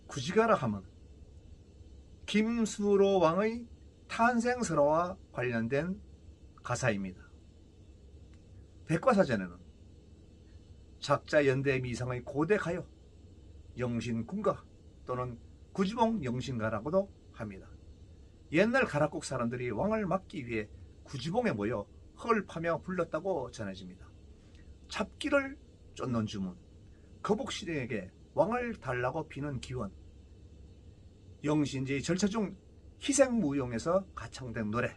구지가라 하면 김수로 왕의 탄생설화와 관련된 가사입니다. 백과사전에는 작자 연대 미상의 고대 가요, 영신군가 또는 구지봉 영신가라고도 합니다. 옛날 가락국 사람들이 왕을 막기 위해 구지봉에 모여 헐 파며 불렀다고 전해집니다. 잡기를 쫓는 주문, 거북신에게 왕을 달라고 비는 기원, 영신제의 절차 중 희생무용에서 가창된 노래,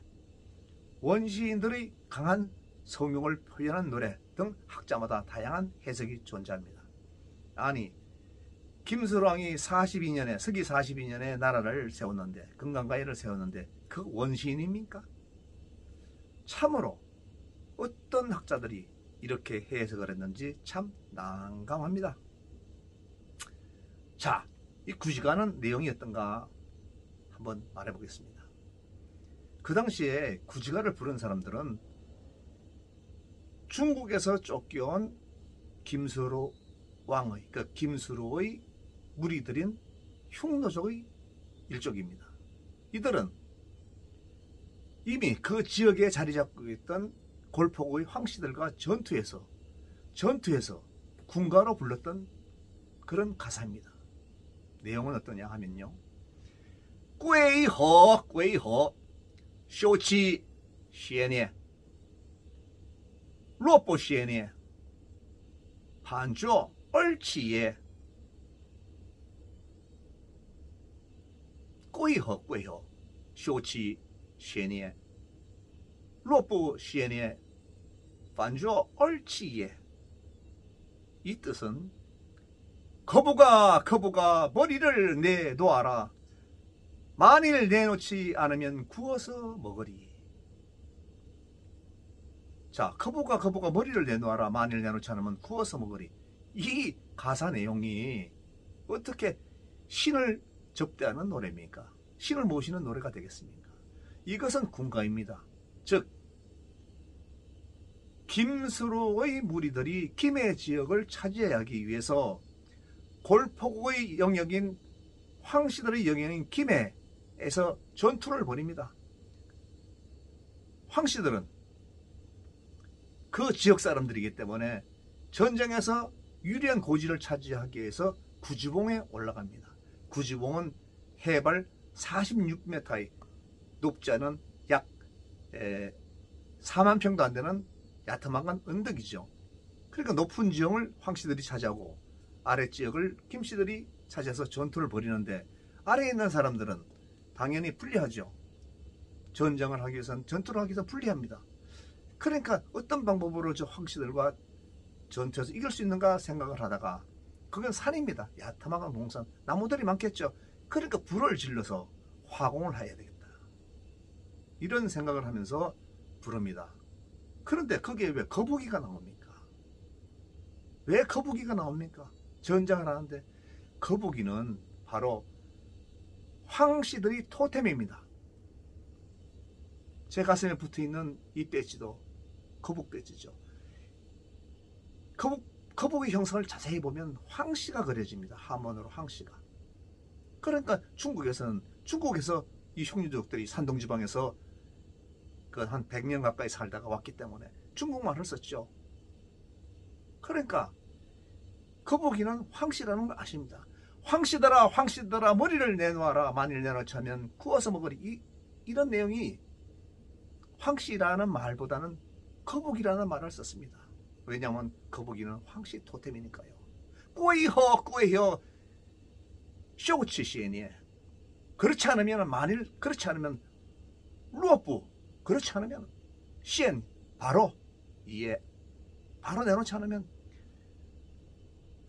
원시인들의 강한 성용을 표현한 노래 등 학자마다 다양한 해석이 존재합니다. 아니, 김수로왕이 42년에 서기 42년에 나라를 세웠는데, 금강가해를 세웠는데 그 원시인입니까? 참으로 어떤 학자들이 이렇게 해석을 했는지 참 난감합니다. 자, 이 구지가는 내용이 어떤가 한번 말해보겠습니다. 그 당시에 구지가를 부른 사람들은 중국에서 쫓겨온 김수로 왕의, 그러니까 김수로의 무리들인 흉노족의 일족입니다. 이들은 이미 그 지역에 자리 잡고 있던 골폭의 황씨들과 전투해서 군가로 불렀던 그런 가사입니다. 내용은 어떠냐 하면요, 괭허 쇼치 시에네 로보 시에네 반조 얼치예 괭허 쇼치 시에네 로보 시에네 반조 얼치예. 이 뜻은 거부가 머리를 내놓아라. 만일 내놓지 않으면 구워서 먹으리. 자, 거부가 머리를 내놓아라. 만일 내놓지 않으면 구워서 먹으리. 이 가사 내용이 어떻게 신을 접대하는 노래입니까? 신을 모시는 노래가 되겠습니까? 이것은 군가입니다. 즉 김수로의 무리들이 김해 지역을 차지하기 위해서 골폭의 영역인 황씨들의 영역인 김해에서 전투를 벌입니다. 황씨들은 그 지역 사람들이기 때문에 전쟁에서 유리한 고지를 차지하기 위해서 구지봉에 올라갑니다. 구지봉은 해발 46m의 높지 않은 약 4만 평도 안 되는 야트막한 언덕이죠. 그러니까 높은 지형을 황씨들이 차지하고 아랫지역을 김씨들이 차지해서 전투를 벌이는데, 아래에 있는 사람들은 당연히 불리하죠. 전쟁을 하기 위해서는, 전투를 하기 위해서 불리합니다. 그러니까 어떤 방법으로 저 황씨들과 전투에서 이길 수 있는가 생각을 하다가, 그건 산입니다. 야트막한 봉산, 나무들이 많겠죠. 그러니까 불을 질러서 화공을 해야 되겠다, 이런 생각을 하면서 부릅니다. 그런데 거기에 왜 거북이가 나옵니까? 왜 거북이가 나옵니까? 전쟁을 하는데. 거북이는 바로 황씨들의 토템입니다. 제 가슴에 붙어있는 이 배지도 거북 배지죠. 거북의 형상을 자세히 보면 황씨가 그려집니다. 하mon으로 황씨가. 그러니까 중국에서 이 흉노족들이 산동지방에서 한 100년 가까이 살다가 왔기 때문에 중국말을 썼죠. 그러니까 거북이는 황씨라는 걸 아십니다. 황씨들아 머리를 내놓아라. 만일 내놓지 않으면 구워서 먹으리. 이런 내용이 황씨라는 말보다는 거북이라는 말을 썼습니다. 왜냐하면 거북이는 황씨 토템이니까요. 괭허 쇼치 시에니. 그렇지 않으면 루어부, 그렇지 않으면 시엔, 바로 내놓지 않으면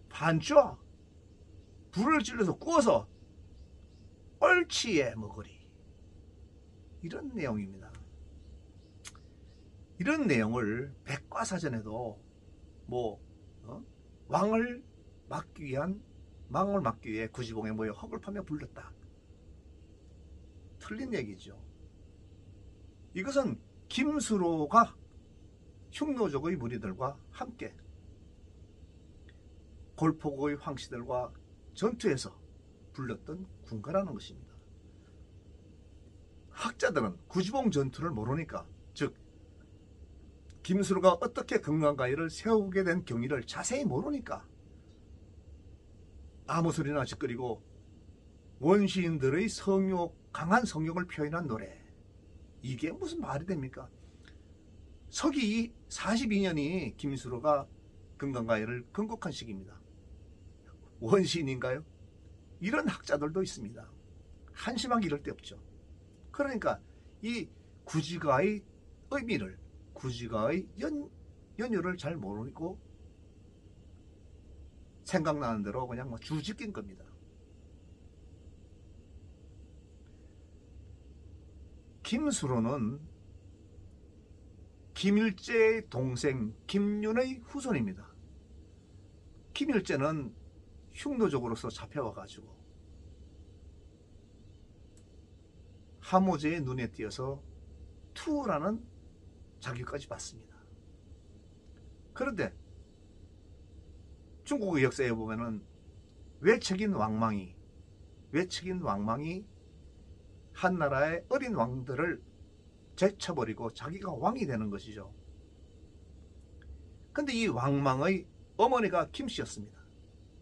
반쭈, 불을 질러서 구워서 얼치에 먹으리. 이런 내용입니다. 이런 내용을 백과사전에도 왕을 막기 위해 구지봉에 모여 헉을 파며 불렀다. 틀린 얘기죠. 이것은 김수로가 흉노족의 무리들과 함께 골폭의 황씨들과 전투에서 불렀던 군가라는 것입니다. 학자들은 구지봉 전투를 모르니까, 즉 김수로가 어떻게 금강가위를 세우게 된 경위를 자세히 모르니까 아무 소리나 짓거리고 원시인들의 강한 성욕을 표현한 노래, 이게 무슨 말이 됩니까? 서기 42년이 김수로가 금강가위를 건국한 시기입니다. 원시인인가요? 이런 학자들도 있습니다. 한심하게 이럴 데 없죠. 그러니까 이 구지가의 의미를, 구지가의 연유를 잘 모르고 생각나는 대로 그냥 뭐 주짓긴 겁니다. 김수로는 김일제의 동생 김윤의 후손입니다. 김일제는 흉노족으로서 잡혀와가지고 하모제의 눈에 띄어서 투라는 자격까지 받습니다. 그런데 중국의 역사에 보면은 외척인 왕망이 한 나라의 어린 왕들을 제쳐버리고 자기가 왕이 되는 것이죠. 근데 이 왕망의 어머니가 김씨였습니다.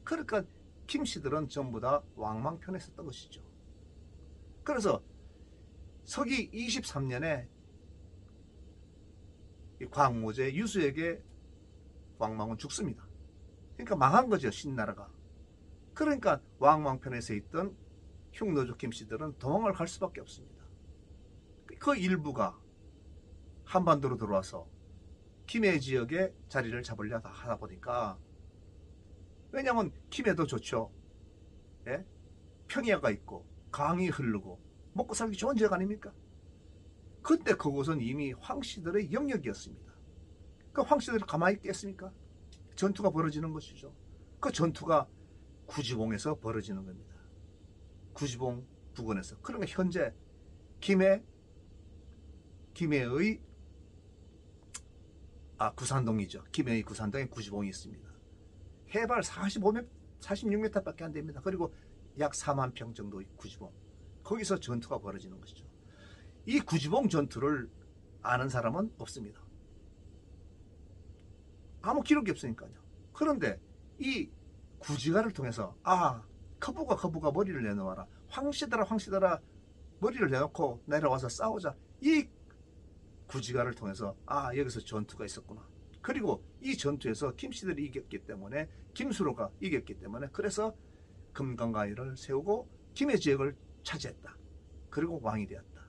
그러니까 김씨들은 전부 다 왕망 편에 섰던 것이죠. 그래서 서기 23년에 광무제 유수에게 왕망은 죽습니다. 그러니까 망한 거죠, 신나라가. 그러니까 왕망 편에 서 있던 흉노족 김씨들은 도망을 갈 수밖에 없습니다. 그 일부가 한반도로 들어와서 김해 지역에 자리를 잡으려 하다 보니까, 왜냐하면 김해도 좋죠. 예? 평야가 있고 강이 흐르고 먹고 살기 좋은 지역 아닙니까? 근데 그곳은 이미 황씨들의 영역이었습니다. 그 황씨들이 가만히 있겠습니까? 전투가 벌어지는 것이죠. 그 전투가 구지봉에서 벌어지는 겁니다. 구지봉 부근에서. 그러니까 현재 김해의 구산동이죠. 김해의 구산동에 구지봉이 있습니다. 해발 46m 밖에 안 됩니다. 그리고 약 4만 평 정도의 구지봉. 거기서 전투가 벌어지는 것이죠. 이 구지봉 전투를 아는 사람은 없습니다. 아무 기록이 없으니까요. 그런데 이 구지가를 통해서 거부가 머리를 내놓아라. 황씨들아 머리를 내놓고 내려와서 싸우자. 이 구지가를 통해서 여기서 전투가 있었구나. 그리고 이 전투에서 김씨들이 이겼기 때문에, 김수로가 이겼기 때문에, 그래서 금강가위를 세우고 김해 지역을 차지했다. 그리고 왕이 되었다.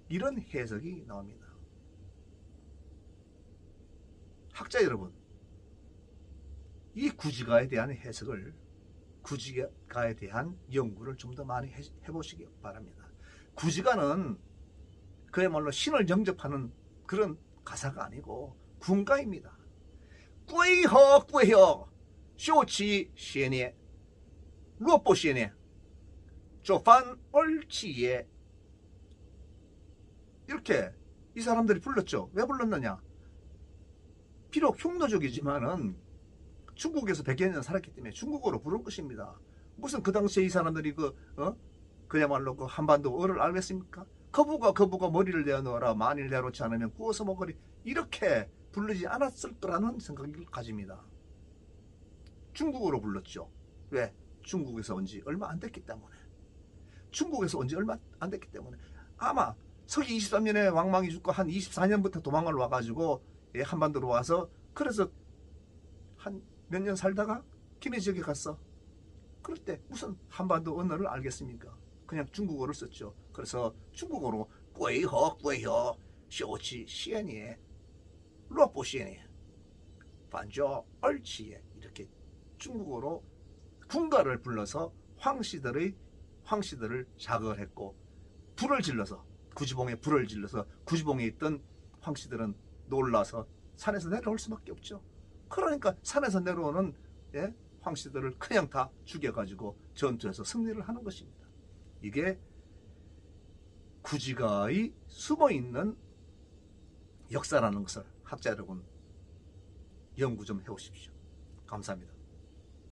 이런 해석이 나옵니다. 학자 여러분, 이 구지가에 대한 해석을, 구지가에 대한 연구를 좀 더 많이 해보시기 바랍니다. 구지가는 그야말로 신을 영접하는 그런 가사가 아니고 군가입니다. 꿰허 쇼치 시에 루오뽀 시에 조판 얼치에, 이렇게 이 사람들이 불렀죠. 왜 불렀느냐? 비록 흉노족이지만은 중국에서 100여 년 살았기 때문에 중국어로 부른 것입니다. 무슨 그 당시에 이 사람들이 그야말로 그 한반도 어를 알겠습니까? 거부가 머리를 내어놓아라. 만일 내놓지 않으면 구워서 먹으리. 이렇게 부르지 않았을 거라는 생각을 가집니다. 중국어로 불렀죠. 왜? 중국에서 온 지 얼마 안 됐기 때문에. 아마 서기 23년에 왕망이 죽고 한 24년부터 도망을 와가지고 한반도로 와서, 그래서 한 몇 년 살다가 김해 지역에 갔어. 그럴 때 무슨 한반도 언어를 알겠습니까? 그냥 중국어를 썼죠. 그래서 중국어로 꿰허 쇼치 시엔예 루오뽀 시엔예 반조 얼치예, 이렇게 중국어로 군가를 불러서 황씨들을 자극을 했고, 구지봉에 불을 질러서 구지봉에 있던 황씨들은 놀라서 산에서 내려올 수밖에 없죠. 그러니까 산에서 내려오는 황씨들을 그냥 다 죽여가지고 전투에서 승리를 하는 것입니다. 이게 구지가의 숨어있는 역사라는 것을 학자 여러분 연구 좀 해오십시오. 감사합니다.